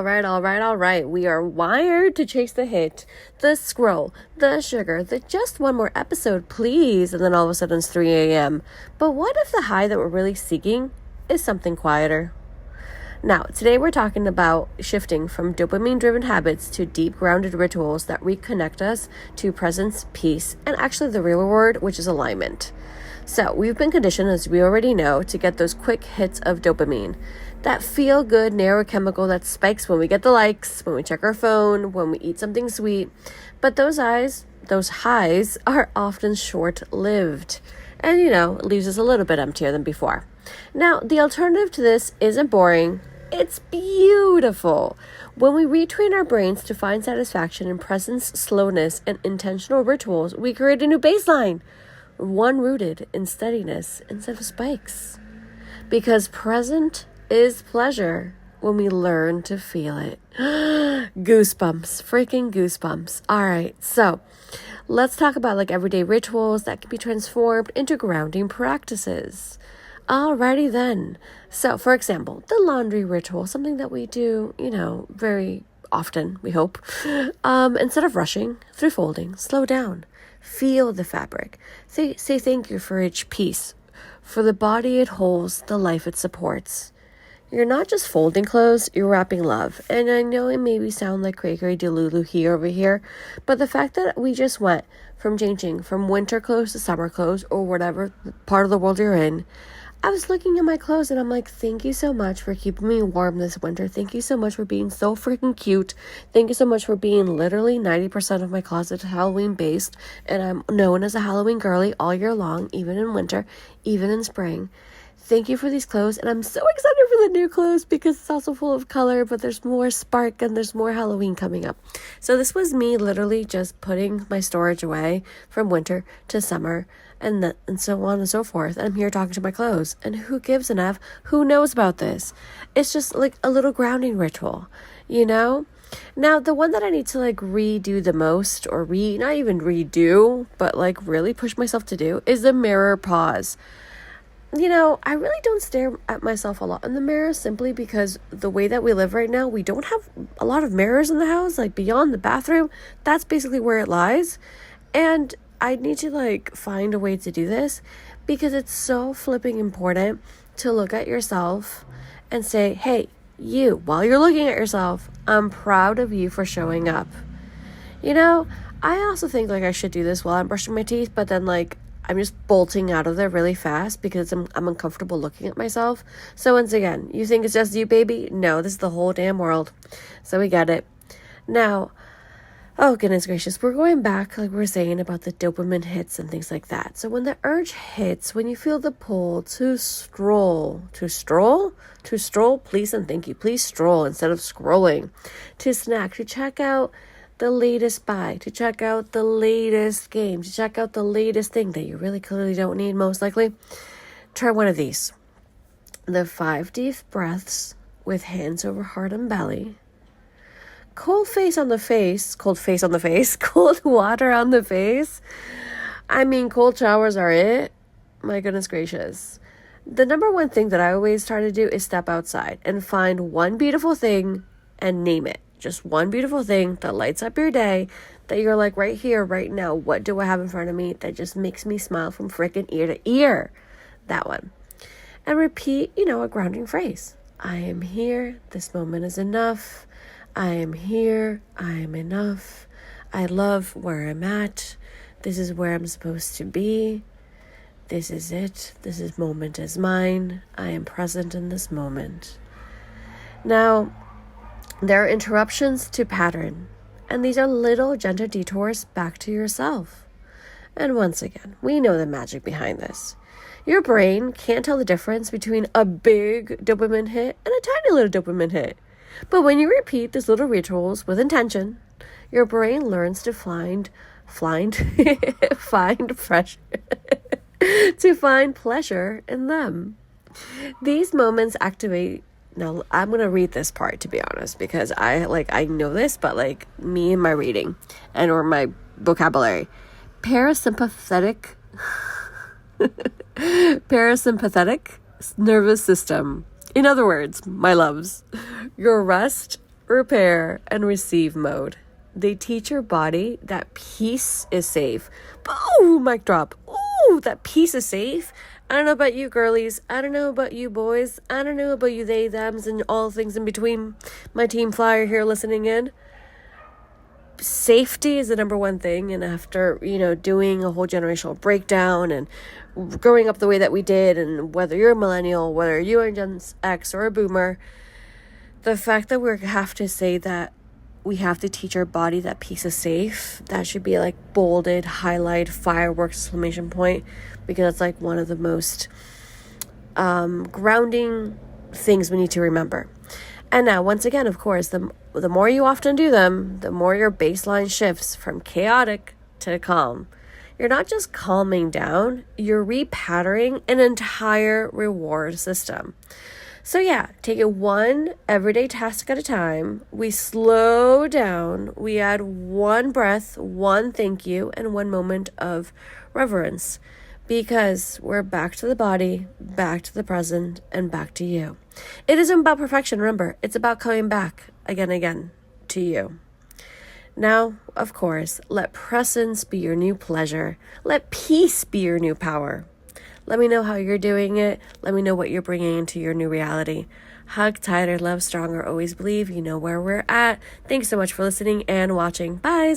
All right. We are wired to chase the hit, the scroll, the sugar, the just one more episode, please. And then all of a sudden it's 3 a.m. But what if the high that we're really seeking is something quieter? Now, today we're talking about shifting from dopamine-driven habits to deep-grounded rituals that reconnect us to presence, peace, and actually the real word, which is alignment. So we've been conditioned, as we already know, to get those quick hits of dopamine. That feel-good neurochemical that spikes when we get the likes, when we check our phone, when we eat something sweet. But those highs are often short-lived. And, it leaves us a little bit emptier than before. Now, the alternative to this isn't boring. It's beautiful. When we retrain our brains to find satisfaction in presence, slowness, and intentional rituals, we create a new baseline. One rooted in steadiness instead of spikes. Because present is pleasure when we learn to feel it. Goosebumps, freaking goosebumps. All right, so let's talk about everyday rituals that can be transformed into grounding practices. Alrighty then. So, for example, the laundry ritual, something that we do, very often, we hope. Instead of rushing through folding, slow down. Feel the fabric. Say thank you for each piece, for the body it holds, the life it supports. You're not just folding clothes, you're wrapping love. And I know it maybe sound like cray-cray delulu over here, but the fact that we just went from changing from winter clothes to summer clothes or whatever part of the world you're in, I was looking at my clothes and I'm like, thank you so much for keeping me warm this winter. Thank you so much for being so freaking cute. Thank you so much for being literally 90% of my closet Halloween based. And I'm known as a Halloween girly all year long, even in winter, even in spring. Thank you for these clothes. And I'm so excited for the new clothes because it's also full of color, but there's more spark and there's more Halloween coming up. So this was me literally just putting my storage away from winter to summer and so on and so forth. And I'm here talking to my clothes. And who gives an F? Who knows about this? It's just like a little grounding ritual, Now, the one that I need to redo the most or not even redo, but really push myself to do is the mirror pause. I really don't stare at myself a lot in the mirror simply because the way that we live right now, we don't have a lot of mirrors in the house, beyond the bathroom. That's basically where it lies. And I need to find a way to do this because it's so flipping important to look at yourself and say, hey, you, while you're looking at yourself, I'm proud of you for showing up. I also think I should do this while I'm brushing my teeth, but then I'm just bolting out of there really fast because I'm uncomfortable looking at myself. So once again, you think it's just you, baby? No, this is the whole damn world. So we get it. Now, oh goodness gracious, we're going back we were saying about the dopamine hits and things like that. So when the urge hits, when you feel the pull to stroll, please and thank you, please stroll instead of scrolling, to snack, to check out the latest buy, to check out the latest game, to check out the latest thing that you really clearly don't need most likely, try one of these. The 5 deep breaths with hands over heart and belly. Cold water on the face. I mean, cold showers are it. My goodness gracious. The number one thing that I always try to do is step outside and find one beautiful thing and name it. Just one beautiful thing that lights up your day that you're right here, right now. What do I have in front of me that just makes me smile from freaking ear to ear? That one. And repeat, a grounding phrase. I am here. This moment is enough. I am here. I am enough. I love where I'm at. This is where I'm supposed to be. This is it. This moment is mine. I am present in this moment. Now, there are interruptions to pattern, and these are little gentle detours back to yourself. And once again, we know the magic behind this. Your brain can't tell the difference between a big dopamine hit and a tiny little dopamine hit. But when you repeat these little rituals with intention, your brain learns to find pleasure in them. These moments activate. Now, I'm going to read this part, to be honest, because I know this, but me and my reading or my vocabulary. Parasympathetic nervous system. In other words, my loves, your rest repair, and receive mode. They teach your body that peace is safe. Boom, mic drop. Ooh, that peace is safe. I don't know about you girlies. I don't know about you boys. I don't know about you they, thems, and all things in between. My team flyer here listening in. Safety is the number one thing. And after, doing a whole generational breakdown and growing up the way that we did, and whether you're a millennial, whether you're a Gen X or a boomer, the fact that we have to say that we have to teach our body that peace is safe, that should be like bolded, highlight, fireworks, exclamation point, because it's like one of the most grounding things we need to remember. And now, once again, of course, the more you often do them, the more your baseline shifts from chaotic to calm. You're not just calming down, you're repatterning an entire reward system. So yeah, take it one everyday task at a time. We slow down. We add one breath, one thank you, and one moment of reverence. Because we're back to the body, back to the present, and back to you. It isn't about perfection, remember. It's about coming back again and again to you. Now, of course, let presence be your new pleasure. Let peace be your new power. Let me know how you're doing it. Let me know what you're bringing into your new reality. Hug tighter, love stronger, always believe. You know where we're at. Thanks so much for listening and watching. Bye.